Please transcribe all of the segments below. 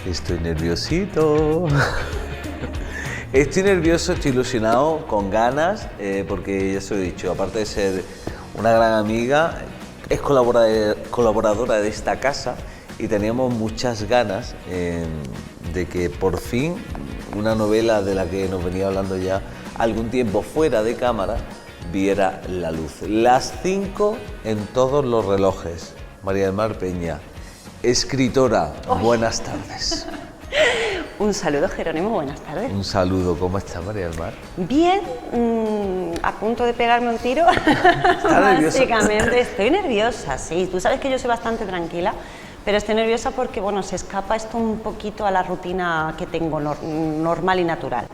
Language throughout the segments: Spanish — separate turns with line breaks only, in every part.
Estoy nerviosito. Estoy nervioso, estoy ilusionado, con ganas, porque ya os he dicho, aparte de ser una gran amiga, es colaboradora de esta casa y teníamos muchas ganas de que por fin una novela de la que nos venía hablando ya algún tiempo fuera de cámara viera la luz. Las 5 en todos los relojes. María del Mar Peña, escritora, buenas tardes.
Un saludo, Jerónimo, buenas tardes.
Un saludo, ¿cómo está María del Mar?
Bien, a punto de pegarme un tiro.
¿Está nerviosa?
Básicamente, estoy nerviosa, sí. Tú sabes que yo soy bastante tranquila, pero estoy nerviosa porque, bueno, se escapa esto un poquito a la rutina que tengo normal y natural.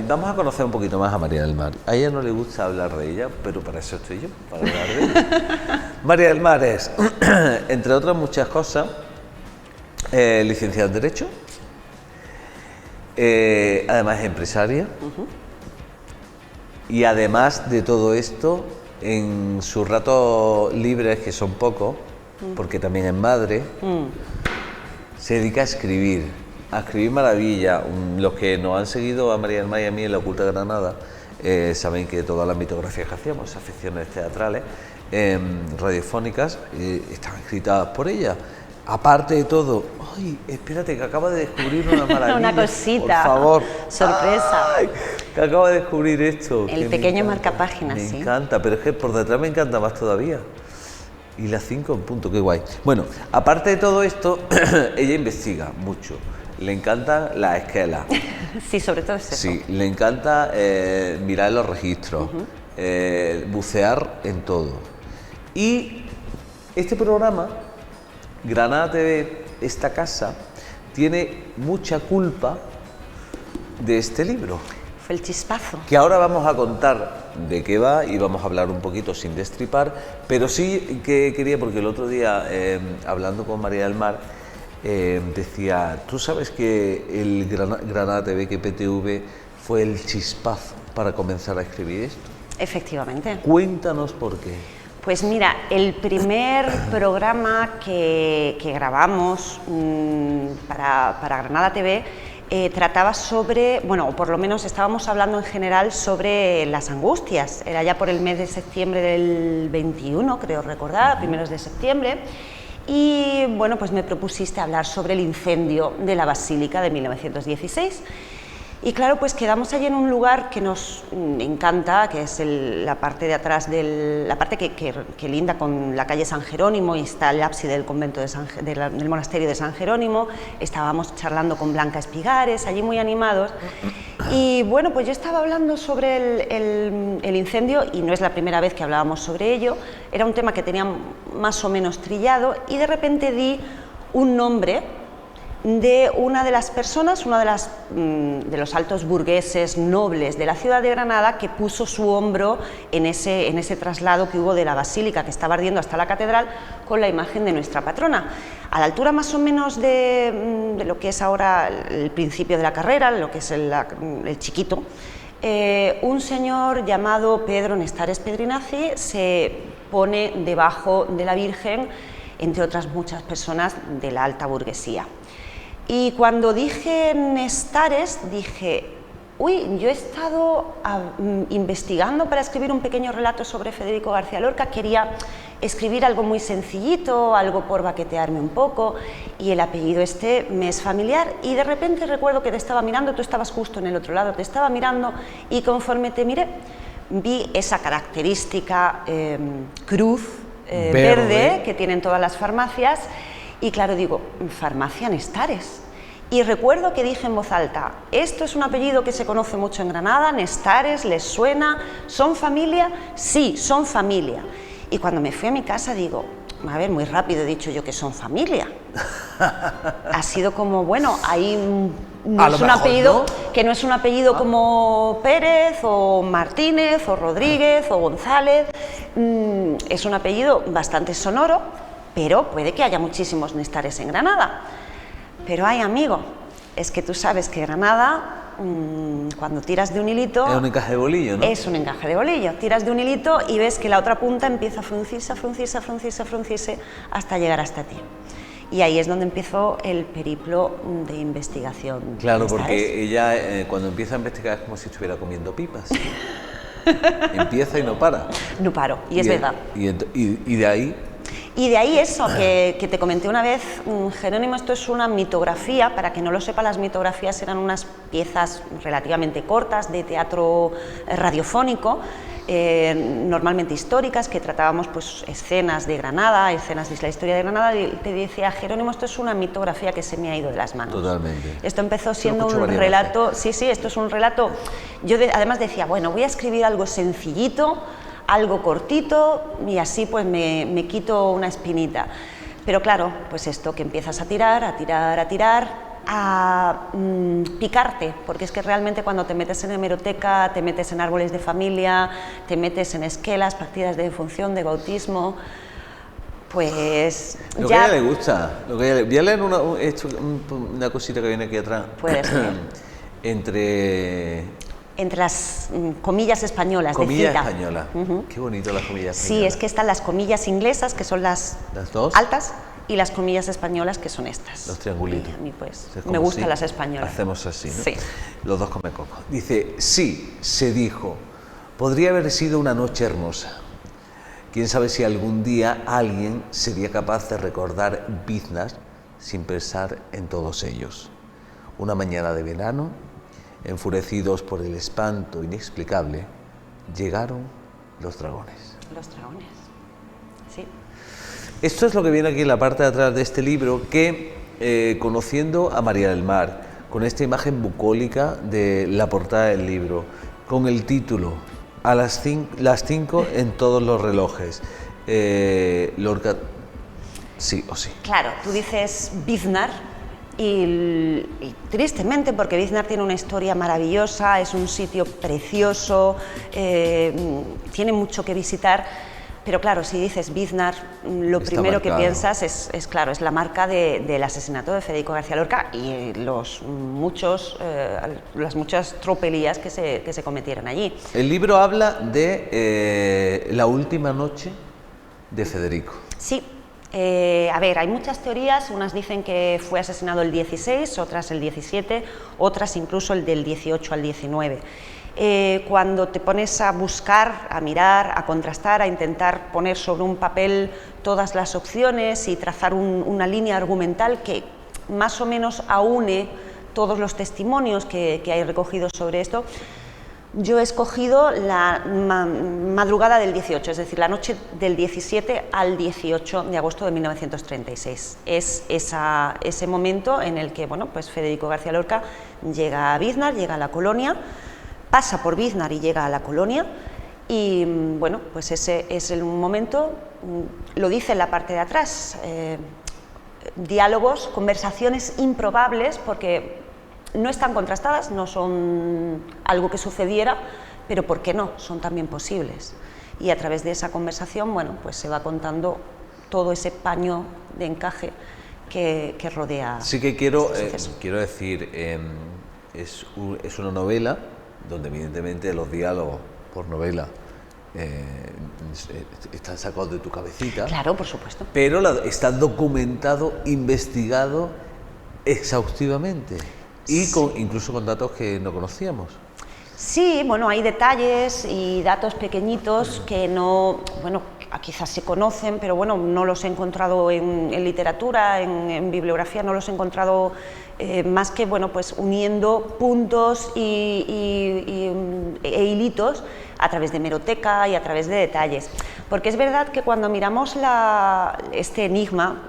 Vamos a conocer un poquito más a María del Mar. A ella no le gusta hablar de ella, pero para eso estoy yo, para hablar de ella. María del Mar es, entre otras muchas cosas, licenciada en Derecho, además es empresaria, y además de todo esto, en sus ratos libres, que son pocos, porque también es madre, se dedica a escribir maravilla. Los que nos han seguido a María del Mar y a mí en La Oculta Granada saben que todas las mitografías que hacíamos, esas ficciones teatrales, radiofónicas, estaban escritas por ella. Aparte de todo, ¡ay! Espérate, que acaba de descubrir una maravilla.
Una cosita.
Por favor.
Sorpresa.
¡Ay! Que acaba de descubrir esto.
El pequeño marcapáginas, sí.
Me encanta, pero es que por detrás me encanta más todavía. Y las 5 en punto, qué guay. Bueno, aparte de todo esto, ella investiga mucho. Le encantan las esquelas.
Sí, sobre todo es eso.
Sí, le encanta mirar los registros, bucear en todo. Y este programa, Granada TV, esta casa, tiene mucha culpa de este libro.
Fue el chispazo.
Que ahora vamos a contar de qué va y vamos a hablar un poquito sin destripar, pero sí que quería, porque el otro día, hablando con María del Mar, decía, ¿tú sabes que el Granada TV, que PTV, fue el chispazo para comenzar a escribir esto?
Efectivamente.
Cuéntanos por qué.
Pues mira, el primer programa que grabamos para Granada TV trataba sobre, bueno, o por lo menos estábamos hablando en general sobre las angustias. Era ya por el mes de septiembre del 21, creo recordar, primeros de septiembre. Y bueno, pues me propusiste hablar sobre el incendio de la Basílica de 1916. Y claro, pues quedamos allí en un lugar que nos encanta, que es la parte de atrás, la parte que linda con la calle San Jerónimo, y está el ábside del convento del monasterio de San Jerónimo. Estábamos charlando con Blanca Espigares, allí muy animados. Y bueno, pues yo estaba hablando sobre el incendio, y no es la primera vez que hablábamos sobre ello. Era un tema que tenía más o menos trillado, y de repente di un nombre de una de las personas, de los altos burgueses nobles de la ciudad de Granada, que puso su hombro en ese traslado que hubo de la basílica, que estaba ardiendo, hasta la catedral, con la imagen de nuestra patrona. A la altura más o menos de lo que es ahora el principio de la carrera, lo que es el chiquito, un señor llamado Pedro Nestares Pedrinazzi se pone debajo de la Virgen, entre otras muchas personas de la alta burguesía. Y cuando dije Nestares, dije, uy, yo he estado investigando para escribir un pequeño relato sobre Federico García Lorca, quería escribir algo muy sencillito, algo por baquetearme un poco, y el apellido este me es familiar, y de repente recuerdo que te estaba mirando, tú estabas justo en el otro lado, te estaba mirando, y conforme te miré, vi esa característica cruz verde que tienen todas las farmacias. Y claro, digo, farmacia Nestares. Y recuerdo que dije en voz alta, ¿esto es un apellido que se conoce mucho en Granada? ¿Nestares? ¿Les suena? ¿Son familia? Sí, son familia. Y cuando me fui a mi casa digo, a ver, muy rápido he dicho yo que son familia. Ha sido como, bueno, ahí no es un apellido, ¿no? Que no es un apellido como Pérez o Martínez o Rodríguez o González. Es un apellido bastante sonoro, pero puede que haya muchísimos Nestares en Granada. Pero ay, amigo, es que tú sabes que Granada, cuando tiras de un hilito...
Es un encaje de bolillo, ¿no?
Es un encaje de bolillo. Tiras de un hilito y ves que la otra punta empieza a fruncirse, a fruncirse, a fruncirse, a fruncirse, hasta llegar hasta ti. Y ahí es donde empezó el periplo de investigación.
Claro,
¿Esta
porque ella cuando empieza a investigar es como si estuviera comiendo pipas. Empieza y no para.
No paro, y es verdad.
Y de ahí...
Y de ahí eso, que te comenté una vez, Jerónimo, esto es una mitografía. Para que no lo sepa, las mitografías eran unas piezas relativamente cortas de teatro radiofónico, normalmente históricas, que tratábamos pues escenas de Granada, escenas de la historia de Granada, y te decía, Jerónimo, esto es una mitografía que se me ha ido de las manos.
Totalmente.
Esto empezó siendo un relato, sí, esto es un relato, además decía, bueno, voy a escribir algo sencillito, algo cortito, y así pues me quito una espinita. Pero claro, pues esto que empiezas a tirar, a picarte, porque es que realmente cuando te metes en hemeroteca, te metes en árboles de familia, te metes en esquelas, partidas de defunción, de bautismo, pues
lo
ya...
que a ella le gusta. Voy a leer una cosita que viene aquí atrás.
Puede ser. Entre las comillas españolas,
comillas
de cita.
españolas. Qué bonito las comillas españolas.
Sí, es que están las comillas inglesas, que son las
dos
altas, y las comillas españolas, que son estas.
Los triangulitos.
Y a mí pues me gustan las españolas.
Hacemos así, ¿no?
Sí.
Los dos come coco. Dice, sí, se dijo, podría haber sido una noche hermosa. Quién sabe si algún día alguien sería capaz de recordar Biznar sin pensar en todos ellos. Una mañana de verano, enfurecidos por el espanto inexplicable, llegaron los dragones.
Los dragones, sí.
Esto es lo que viene aquí en la parte de atrás de este libro, que conociendo a María del Mar, con esta imagen bucólica de la portada del libro, con el título, a las 5 en todos los relojes, Lorca, sí o sí.
Claro, tú dices Biznar, y tristemente, porque Biznar tiene una historia maravillosa, es un sitio precioso, tiene mucho que visitar, pero claro, si dices Biznar, lo primero que piensas es claro, es la marca del asesinato de Federico García Lorca y las muchas tropelías que se cometieron allí.
El libro habla de la última noche de Federico.
Sí. A ver, hay muchas teorías, unas dicen que fue asesinado el 16, otras el 17, otras incluso el del 18 al 19. Cuando te pones a buscar, a mirar, a contrastar, a intentar poner sobre un papel todas las opciones y trazar una línea argumental que más o menos aúne todos los testimonios que hay recogidos sobre esto, yo he escogido la madrugada del 18, es decir, la noche del 17 al 18 de agosto de 1936. Es ese momento en el que bueno, pues Federico García Lorca llega a Biznar, llega a la colonia, pasa por Biznar y llega a la colonia, y bueno, pues ese es el momento, lo dice en la parte de atrás, diálogos, conversaciones improbables, porque no están contrastadas, no son algo que sucediera, pero ¿por qué no? Son también posibles. Y a través de esa conversación, bueno, pues se va contando todo ese paño de encaje que rodea.
Sí que quiero decir, es una novela donde evidentemente los diálogos por novela están sacados de tu cabecita.
Claro, por supuesto.
Pero está documentado, investigado exhaustivamente. Y incluso con datos que no conocíamos.
Sí, bueno, hay detalles y datos pequeñitos que no, bueno, quizás se conocen, pero bueno, no los he encontrado en literatura, en bibliografía, no los he encontrado más que, bueno, pues uniendo puntos e hilitos a través de hemeroteca y a través de detalles. Porque es verdad que cuando miramos este enigma,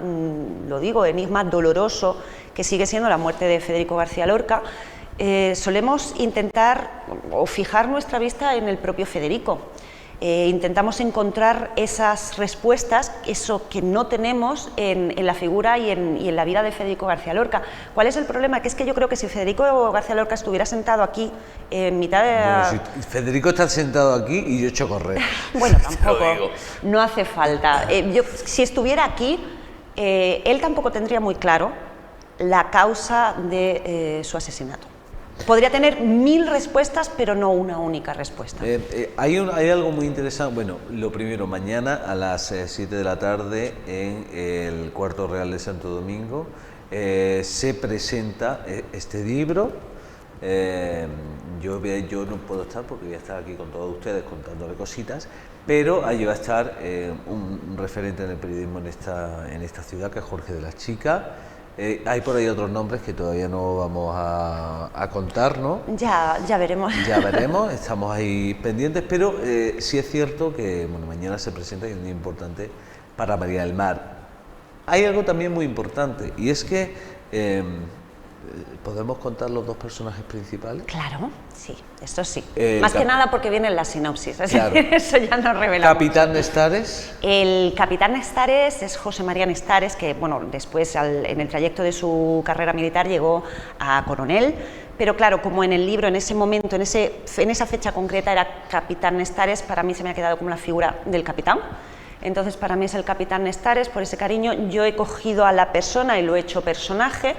lo digo, enigma doloroso, que sigue siendo la muerte de Federico García Lorca, solemos intentar o fijar nuestra vista en el propio Federico. Intentamos encontrar esas respuestas, eso que no tenemos en la figura y en la vida de Federico García Lorca. ¿Cuál es el problema? Que es que yo creo que si Federico García Lorca estuviera sentado aquí, en mitad de...
Bueno, si Federico está sentado aquí y yo echo a correr.
Bueno, tampoco, no hace falta. Si estuviera aquí, él tampoco tendría muy claro la causa de su asesinato. Podría tener 1000 respuestas, pero no una única respuesta.
Hay algo muy interesante. Bueno, lo primero, mañana a las 7 de la tarde en el Cuarto Real de Santo Domingo se presenta este libro. Yo no puedo estar porque voy a estar aquí con todos ustedes contándole cositas, pero allí va a estar un referente en el periodismo en esta ciudad, que es Jorge de las Chicas. Hay por ahí otros nombres que todavía no vamos a contar, ¿no?
Ya veremos.
Ya veremos, estamos ahí pendientes, pero sí es cierto que bueno, mañana se presenta y es muy importante para María del Mar. Hay algo también muy importante, y es que ¿podemos contar los dos personajes principales?
Claro, sí, esto sí. Más que nada porque viene en la sinopsis, es
claro.
decir, eso ya nos revela.
¿Capitán Nestares?
El capitán Nestares es José María Nestares, que bueno, después en el trayecto de su carrera militar llegó a coronel, pero claro, como en el libro, en ese momento, en esa fecha concreta era capitán Nestares, para mí se me ha quedado como la figura del capitán. Entonces para mí es el capitán Nestares, por ese cariño. Yo he cogido a la persona y lo he hecho personaje.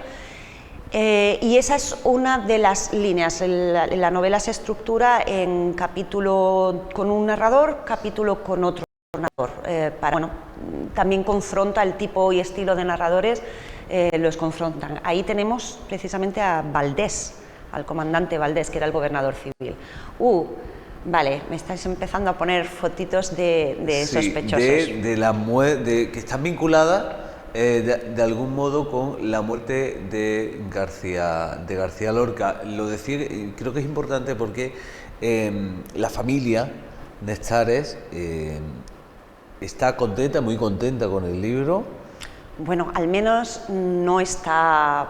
Y esa es una de las líneas. La novela se estructura en capítulo con un narrador, capítulo con otro narrador. También confronta el tipo y estilo de narradores, los confrontan. Ahí tenemos precisamente a Valdés, al comandante Valdés, que era el gobernador civil. Vale, me estáis empezando a poner fotitos de
sí,
sospechosos.
Que están vinculadas de algún modo con la muerte de García Lorca. Creo que es importante porque la familia Nestares está contenta, muy contenta con el libro.
Bueno, al menos no está...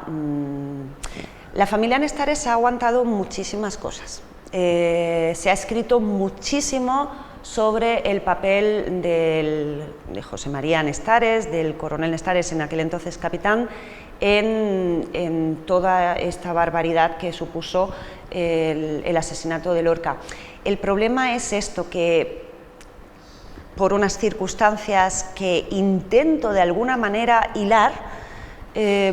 La familia Nestares ha aguantado muchísimas cosas. Se ha escrito muchísimo sobre el papel de José María Nestares, del coronel Nestares, en aquel entonces capitán, en toda esta barbaridad que supuso el asesinato de Lorca. El problema es esto, que por unas circunstancias que intento de alguna manera hilar,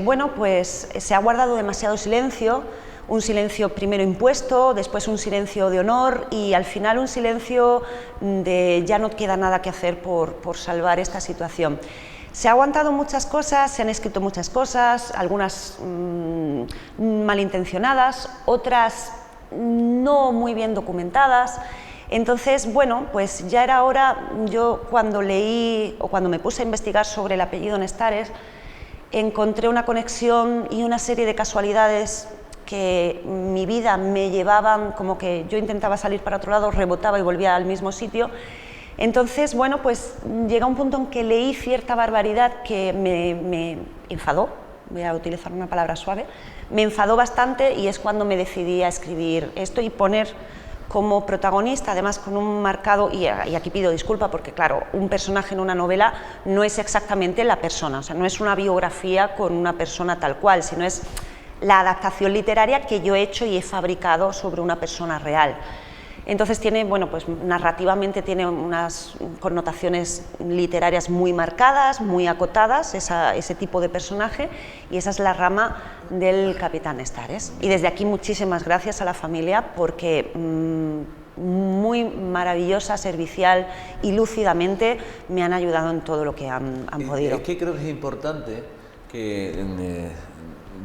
bueno, pues se ha guardado demasiado silencio. Un silencio primero impuesto, después un silencio de honor y al final un silencio de ya no queda nada que hacer por salvar esta situación. Se ha aguantado muchas cosas, se han escrito muchas cosas, algunas malintencionadas, otras no muy bien documentadas. Entonces, bueno, pues ya era hora. Yo cuando leí o cuando me puse a investigar sobre el apellido Nestares, encontré una conexión y una serie de casualidades que mi vida me llevaban, como que yo intentaba salir para otro lado, rebotaba y volvía al mismo sitio. Entonces, bueno, pues llega un punto en que leí cierta barbaridad que me enfadó, voy a utilizar una palabra suave, me enfadó bastante y es cuando me decidí a escribir esto y poner como protagonista, además con un marcado, y aquí pido disculpa porque claro, un personaje en una novela no es exactamente la persona, o sea, no es una biografía con una persona tal cual, sino es la adaptación literaria que yo he hecho y he fabricado sobre una persona real. Entonces tiene, bueno, pues narrativamente tiene unas connotaciones literarias muy marcadas, muy acotadas, ese tipo de personaje, y esa es la rama del capitán Nestares. Y desde aquí muchísimas gracias a la familia porque muy maravillosa, servicial y lúcidamente me han ayudado en todo lo que han podido.
Es que creo que es importante que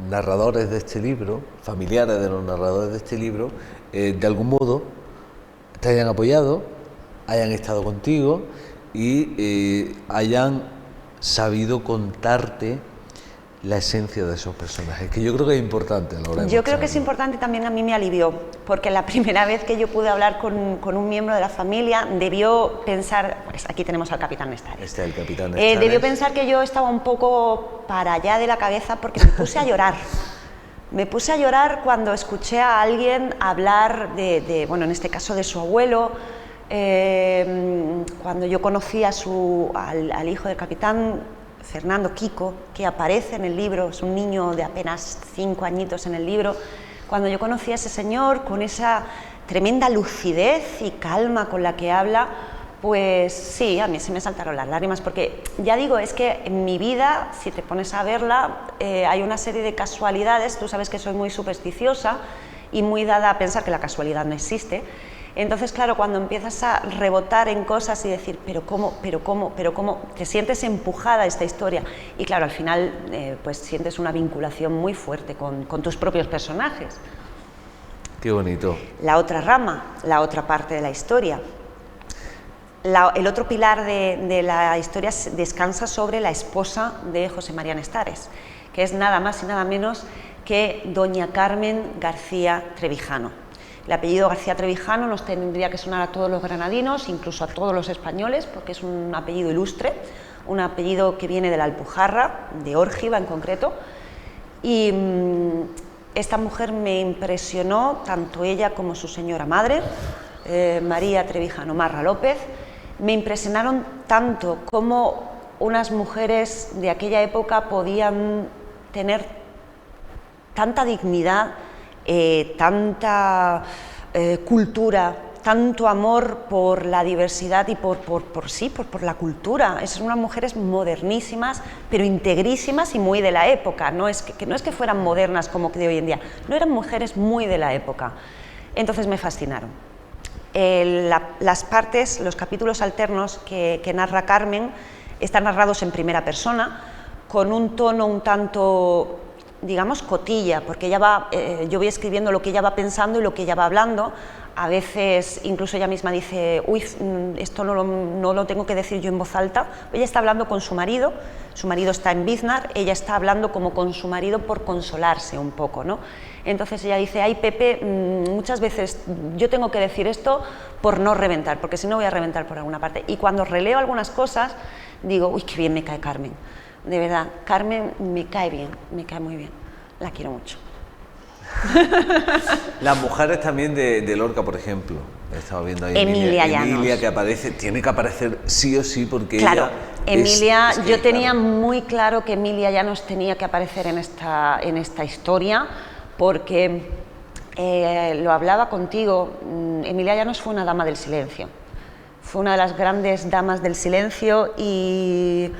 narradores de este libro, familiares de los narradores de este libro, de algún modo te hayan apoyado, hayan estado contigo y hayan sabido contarte la esencia de esos personajes, que yo creo que es importante a la hora de
Yo creo que es importante y también a mí me alivió, porque la primera vez que yo pude hablar con un miembro de la familia debió pensar, pues aquí tenemos al capitán Nestares.
Este es el capitán Nestares.
Debió pensar que yo estaba un poco para allá de la cabeza porque me puse a llorar. Me puse a llorar cuando escuché a alguien hablar bueno, en este caso de su abuelo, cuando yo conocí al hijo del capitán, Fernando Kiko, que aparece en el libro, es un niño de apenas 5 añitos en el libro. Cuando yo conocí a ese señor con esa tremenda lucidez y calma con la que habla, pues sí, a mí se me saltaron las lágrimas, porque ya digo, es que en mi vida, si te pones a verla, hay una serie de casualidades. Tú sabes que soy muy supersticiosa y muy dada a pensar que la casualidad no existe. Entonces, claro, cuando empiezas a rebotar en cosas y decir, pero cómo, te sientes empujada a esta historia y claro, al final pues sientes una vinculación muy fuerte con tus propios personajes.
Qué bonito.
La otra rama, la otra parte de la historia. El otro pilar de la historia descansa sobre la esposa de José María Nestares, que es nada más y nada menos que doña Carmen García Trevijano. El apellido García Trevijano nos tendría que sonar a todos los granadinos, incluso a todos los españoles, porque es un apellido ilustre, un apellido que viene de la Alpujarra, de Órgiva en concreto, y esta mujer me impresionó, tanto ella como su señora madre, María Trevijano Marra López, me impresionaron tanto como unas mujeres de aquella época podían tener tanta dignidad, tanta cultura, tanto amor por la diversidad y por la cultura. Son unas mujeres modernísimas, pero integrísimas y muy de la época. No es que fueran modernas como de hoy en día, no, eran mujeres muy de la época. Entonces me fascinaron. Las partes, los capítulos alternos que narra Carmen están narrados en primera persona, con un tono un tanto, digamos, cotilla, porque ella va, yo voy escribiendo lo que ella va pensando y lo que ella va hablando. A veces incluso ella misma dice, uy, esto no lo tengo que decir yo en voz alta. Ella está hablando con su marido está en Biznar, ella está hablando como con su marido por consolarse un poco, ¿no? Entonces ella dice, ay Pepe, muchas veces yo tengo que decir esto por no reventar, porque si no voy a reventar por alguna parte. Y cuando releo algunas cosas, digo, uy, qué bien me cae Carmen. De verdad, Carmen me cae bien, me cae muy bien, la quiero mucho.
Las mujeres también de Lorca, por ejemplo, estaba viendo ahí
Emilia Llanos.
Emilia, que aparece, tiene que aparecer sí o sí, porque
claro, Emilia,
es que,
yo tenía
claro,
muy claro que Emilia Llanos tenía que aparecer en esta historia, porque lo hablaba contigo, Emilia Llanos fue una dama del silencio, fue una de las grandes damas del silencio y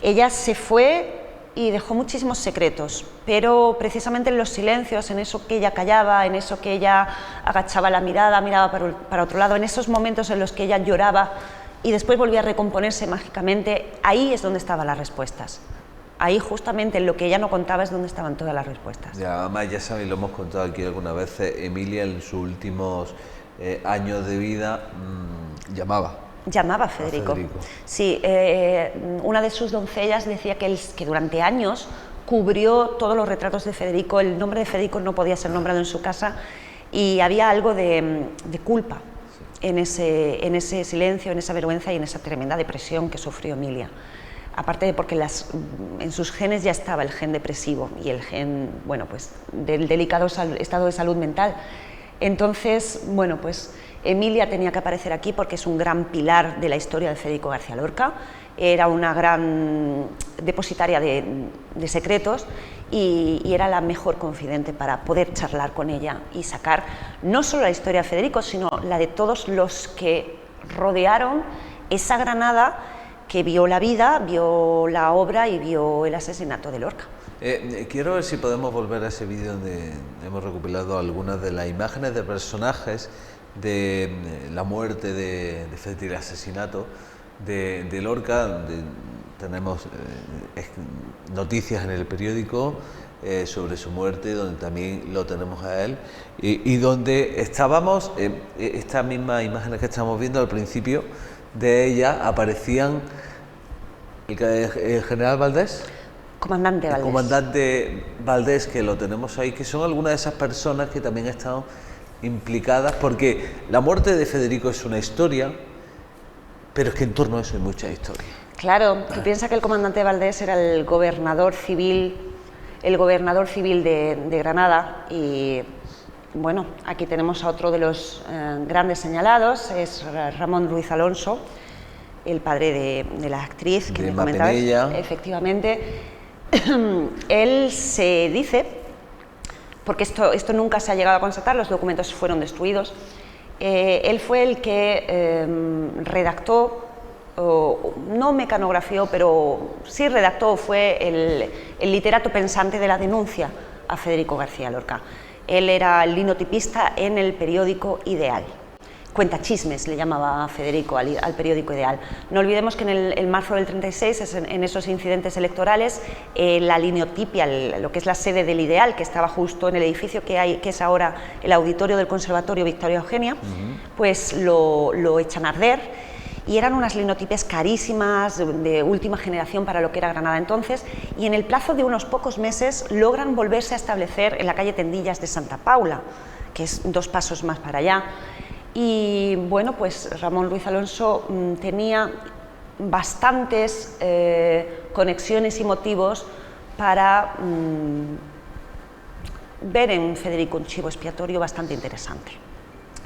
ella se fue y dejó muchísimos secretos, pero precisamente en los silencios, en eso que ella callaba, en eso que ella agachaba la mirada, miraba para otro lado, en esos momentos en los que ella lloraba y después volvía a recomponerse mágicamente, ahí es donde estaban las respuestas. Ahí justamente en lo que ella no contaba es donde estaban todas las respuestas.
Ya, además ya sabéis, lo hemos contado aquí algunas veces, Emilia en sus últimos años de vida llamaba
a Federico. Sí, una de sus doncellas decía que durante años cubrió todos los retratos de Federico, el nombre de Federico no podía ser nombrado en su casa y había algo de culpa en ese silencio, en esa vergüenza y en esa tremenda depresión que sufrió Emilia. Aparte de porque en sus genes ya estaba el gen depresivo y el gen, bueno, pues del delicado estado de salud mental. Entonces, bueno, pues Emilia tenía que aparecer aquí porque es un gran pilar de la historia de Federico García Lorca, era una gran depositaria de secretos y era la mejor confidente para poder charlar con ella y sacar no solo la historia de Federico, sino la de todos los que rodearon esa Granada que vio la vida, vio la obra y vio el asesinato de Lorca.
Quiero ver si podemos volver a ese vídeo donde hemos recopilado algunas de las imágenes de personajes de la muerte de Federico, el asesinato de Lorca. Tenemos noticias en el periódico sobre su muerte, donde también lo tenemos a él, y donde estábamos, estas mismas imágenes que estamos viendo al principio de ella, aparecían el general Valdés.
Comandante Valdés.
El comandante Valdés, que lo tenemos ahí, que son algunas de esas personas que también están implicadas, porque la muerte de Federico es una historia, pero es que en torno a eso hay mucha historia.
Claro, tú piensas que el comandante Valdés era el gobernador civil de Granada y bueno, aquí tenemos a otro de los grandes señalados, es Ramón Ruiz Alonso, el padre de la actriz que me comentabas. Efectivamente, él se dice, porque esto nunca se ha llegado a constatar, los documentos fueron destruidos, él fue el que redactó, no mecanografió, pero sí redactó, fue el literato pensante de la denuncia a Federico García Lorca. Él era el linotipista en el periódico Ideal. Cuenta chismes, le llamaba Federico al periódico Ideal. No olvidemos que en el marzo del 36, en esos incidentes electorales, la linotipia, lo que es la sede del Ideal, que estaba justo en el edificio que es ahora el auditorio del Conservatorio Victoria Eugenia, pues lo echan a arder, y eran unas linotipias carísimas, de última generación para lo que era Granada entonces, y en el plazo de unos pocos meses logran volverse a establecer en la calle Tendillas de Santa Paula, que es 2 pasos más para allá. Y bueno, pues Ramón Ruiz Alonso tenía bastantes conexiones y motivos para ver en Federico un chivo expiatorio bastante interesante.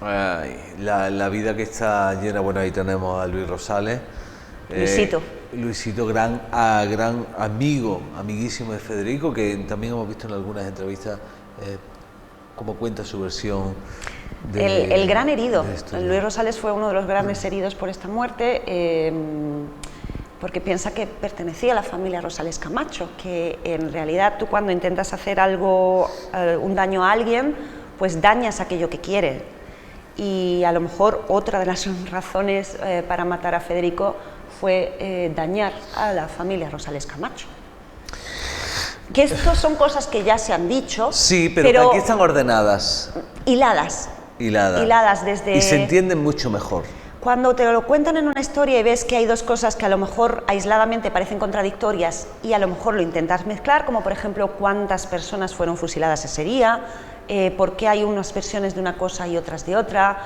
Ay, la vida que está llena, bueno, ahí tenemos a Luis Rosales.
Luisito.
Luisito, gran amigo, amiguísimo de Federico, que también hemos visto en algunas entrevistas cómo cuenta su versión.
El gran herido. Luis Rosales fue uno de los grandes heridos por esta muerte, porque piensa que pertenecía a la familia Rosales Camacho, que en realidad tú cuando intentas hacer algo, un daño a alguien, pues dañas aquello que quiere. Y a lo mejor otra de las razones para matar a Federico fue dañar a la familia Rosales Camacho. Que esto son cosas que ya se han dicho.
Sí, pero aquí están ordenadas.
Hiladas. Desde...
Y se entienden mucho mejor.
Cuando te lo cuentan en una historia y ves que hay 2 cosas que a lo mejor aisladamente parecen contradictorias y a lo mejor lo intentas mezclar, como por ejemplo cuántas personas fueron fusiladas ese día, por qué hay unas versiones de una cosa y otras de otra,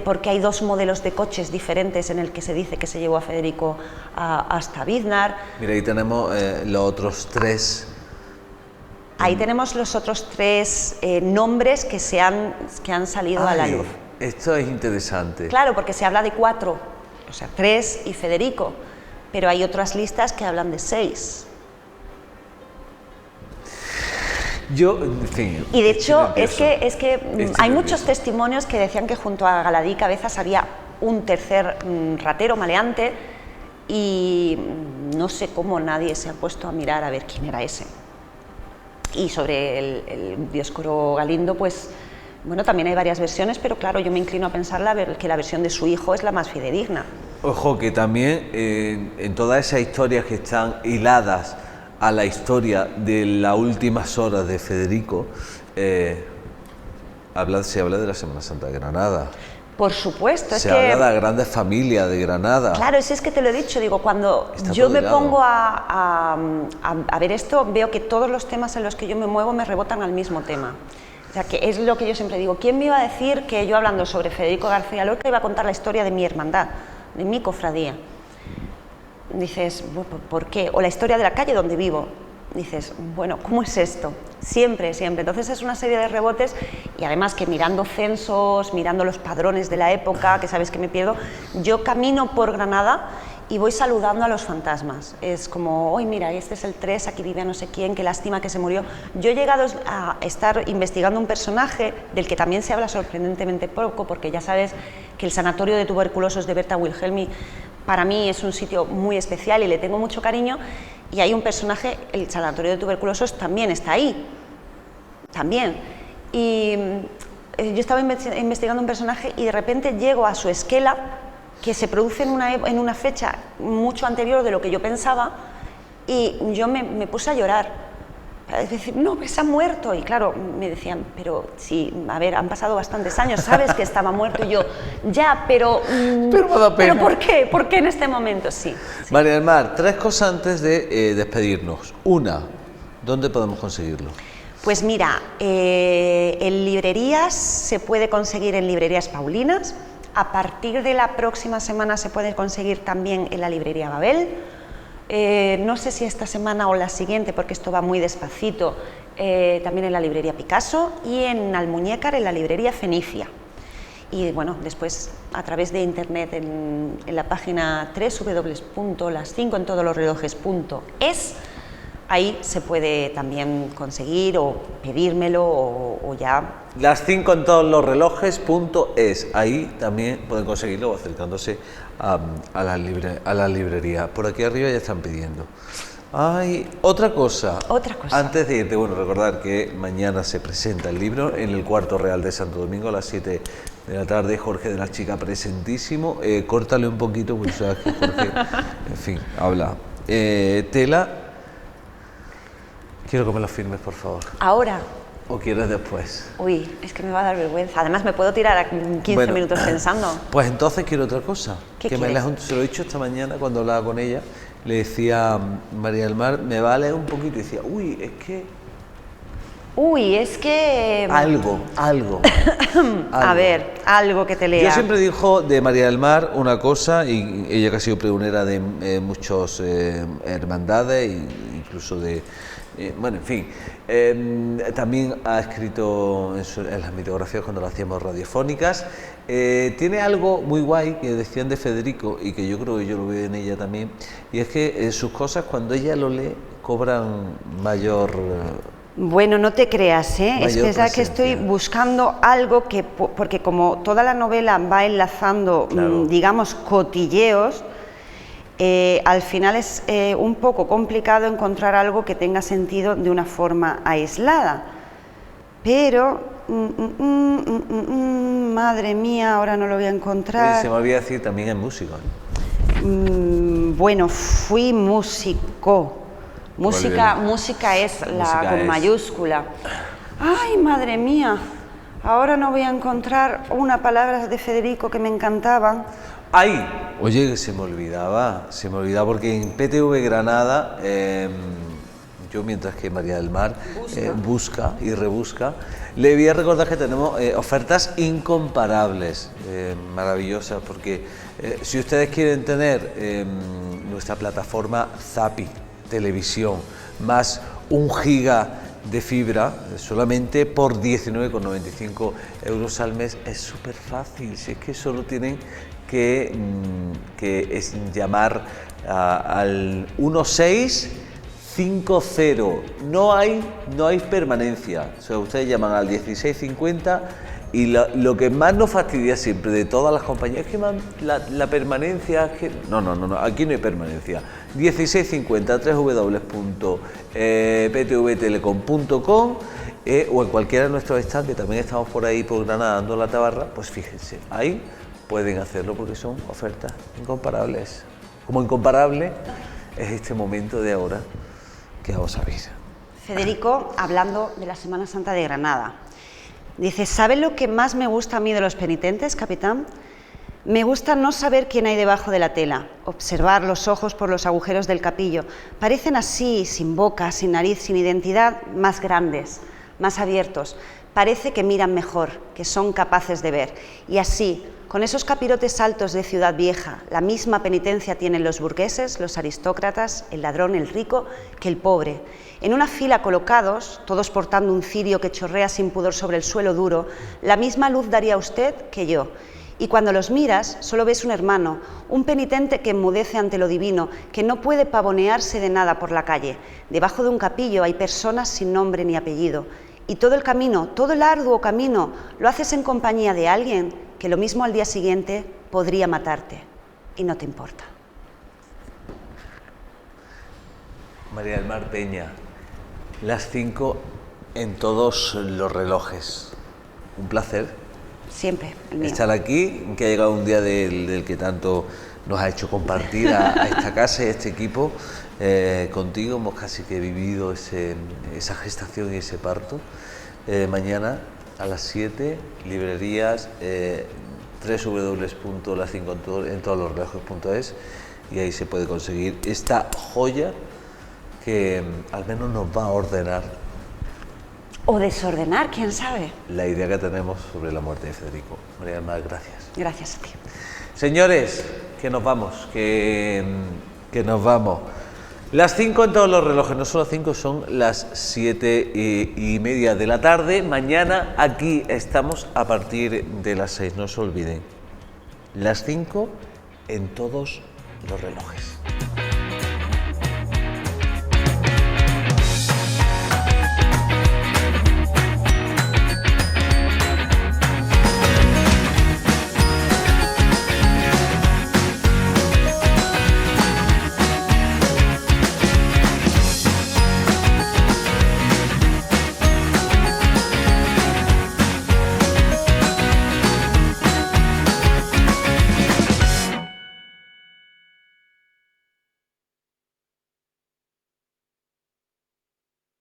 por qué hay 2 modelos de coches diferentes en el que se dice que se llevó a Federico hasta Biznar.
Mira, ahí tenemos los otros 3.
Ahí tenemos los otros 3 nombres que han salido a la luz.
Esto es interesante.
Claro, porque se habla de 4, o sea, 3 y Federico, pero hay otras listas que hablan de 6.
En fin,
y de hecho, es que hay muchos testimonios que decían que junto a Galadí Cabezas había un tercer ratero maleante, y no sé cómo nadie se ha puesto a mirar a ver quién era ese. Y sobre el Dioscoro Galindo, pues bueno, también hay varias versiones, pero claro, yo me inclino a pensar que la versión de su hijo es la más fidedigna. Ojo,
que también en todas esas historias que están hiladas a la historia de las últimas horas de Federico, se habla de la Semana Santa de Granada.
Por supuesto.
Se habla de la grande familia de Granada.
Claro, si es que te lo he dicho, digo, cuando yo me pongo a ver esto, veo que todos los temas en los que yo me muevo me rebotan al mismo tema. O sea, que es lo que yo siempre digo, ¿quién me iba a decir que yo hablando sobre Federico García Lorca iba a contar la historia de mi hermandad, de mi cofradía? Dices, ¿por qué? O la historia de la calle donde vivo. Dices, bueno, ¿cómo es esto? Siempre, siempre. Entonces es una serie de rebotes, y además que mirando censos, mirando los padrones de la época, que sabes que me pierdo, yo camino por Granada y voy saludando a los fantasmas. Es como, hoy mira, este es el 3, aquí vive no sé quién, qué lástima que se murió. Yo he llegado a estar investigando un personaje del que también se habla sorprendentemente poco, porque ya sabes que el sanatorio de tuberculosos de Berta Wilhelmi para mí es un sitio muy especial y le tengo mucho cariño, y hay un personaje, el sanatorio de tuberculosos también está ahí, también. Y yo estaba investigando un personaje y de repente llego a su esquela, que se produce en una fecha mucho anterior de lo que yo pensaba, y yo me puse a llorar. Es decir, no, que se ha muerto. Y claro, me decían, pero sí, a ver, han pasado bastantes años, sabes que estaba muerto. Y yo, ya, pero me da pena. ¿Pero por qué? ¿Por qué en este momento? Sí.
María del Mar, 3 cosas antes de despedirnos. Una, ¿dónde podemos conseguirlo?
Pues mira, en librerías se puede conseguir en librerías Paulinas. A partir de la próxima semana se puede conseguir también en la librería Babel. No sé si esta semana o la siguiente, porque esto va muy despacito, también en la librería Picasso, y en Almuñécar en la librería Fenicia. Y bueno, después a través de internet en la página www.las5entodolosrelojes.es, ahí se puede también conseguir o pedírmelo o ya.
Las5entodolosrelojes.es, ahí también pueden conseguirlo acercándose a la librería. Por aquí arriba ya están pidiendo. Ay, otra cosa.
Otra cosa.
Antes de irte, bueno, recordar que mañana se presenta el libro en el Cuarto Real de Santo Domingo a las 7 de la tarde. Jorge de la Chica, presentísimo. Córtale un poquito, porque sabes que Jorge, en fin, habla. Tela, quiero que me lo firmes, por favor.
Ahora.
¿O quieres después?
Uy, es que me va a dar vergüenza. Además, me puedo tirar a 15 minutos pensando.
Pues entonces quiero otra cosa.
¿Qué
que
quieres?
Se lo he dicho esta mañana cuando hablaba con ella. Le decía María del Mar, me va a leer un poquito. Y decía, uy, es que...
Uy, es que...
Algo.
A ver, algo que te lea.
Yo siempre dijo de María del Mar una cosa, y ella que ha sido pregonera de muchas hermandades, incluso de... bueno, en fin, también ha escrito en las mitografías cuando lo hacíamos radiofónicas. Tiene algo muy guay que decían de Federico y que yo creo que yo lo veo en ella también, y es que sus cosas cuando ella lo lee cobran mayor...
Bueno, no te creas, ¿eh? Es verdad que estoy buscando algo que, porque como toda la novela va enlazando,
claro,
digamos, cotilleos, al final es un poco complicado encontrar algo que tenga sentido de una forma aislada. Pero, madre mía, ahora no lo voy a encontrar.
Oye, se me olvidó decir, también es músico, ¿eh?
Bueno, fui músico. Música es la con mayúscula. Ay, madre mía, ahora no voy a encontrar una palabra de Federico que me encantaban.
¡Ay! Oye, se me olvidaba porque en PTV Granada, yo mientras que María del Mar busca y rebusca, le voy a recordar que tenemos ofertas incomparables, maravillosas, porque si ustedes quieren tener nuestra plataforma Zapi, televisión, más 1 giga de fibra, solamente por 19,95 € al mes, es súper fácil. Si es que solo tienen que llamar al 1650. No hay permanencia. O sea, ustedes llaman al 1650 y lo que más nos fastidia siempre de todas las compañías es que la permanencia es que... No, aquí no hay permanencia. 1650 www.ptvtelecom.com o en cualquiera de nuestros stands, que también estamos por ahí por Granada dando la tabarra, pues fíjense, ahí pueden hacerlo porque son ofertas incomparables. Como incomparable es este momento de ahora que vamos a ver.
Federico, hablando de la Semana Santa de Granada, dice, ¿sabe lo que más me gusta a mí de los penitentes, capitán? Me gusta no saber quién hay debajo de la tela, observar los ojos por los agujeros del capillo. Parecen así, sin boca, sin nariz, sin identidad, más grandes, más abiertos. Parece que miran mejor, que son capaces de ver. Y así, con esos capirotes altos de ciudad vieja, la misma penitencia tienen los burgueses, los aristócratas, el ladrón, el rico, que el pobre. En una fila colocados, todos portando un cirio que chorrea sin pudor sobre el suelo duro, la misma luz daría a usted que yo. Y cuando los miras, solo ves un hermano, un penitente que enmudece ante lo divino, que no puede pavonearse de nada por la calle. Debajo de un capillo hay personas sin nombre ni apellido. Y todo el camino, todo el arduo camino, lo haces en compañía de alguien que lo mismo al día siguiente podría matarte. Y no te importa.
María del Mar Peña, las 5 en todos los relojes. Un placer.
Siempre, el mío.
Estar aquí, que ha llegado un día del que tanto nos ha hecho compartir a esta casa y a este equipo. Contigo hemos casi que vivido esa gestación y ese parto. Mañana a las 7, librerías, www.las5entodoslorrelojes.es, y ahí se puede conseguir esta joya que al menos nos va a ordenar.
O desordenar, quién sabe.
La idea que tenemos sobre la muerte de Federico. María del Mar, gracias.
Gracias a ti.
Señores, que nos vamos, que nos vamos. Las 5 en todos los relojes, no son las 5, son las 7:30 de la tarde. Mañana aquí estamos a partir de las 6, no se olviden. Las 5 en todos los relojes.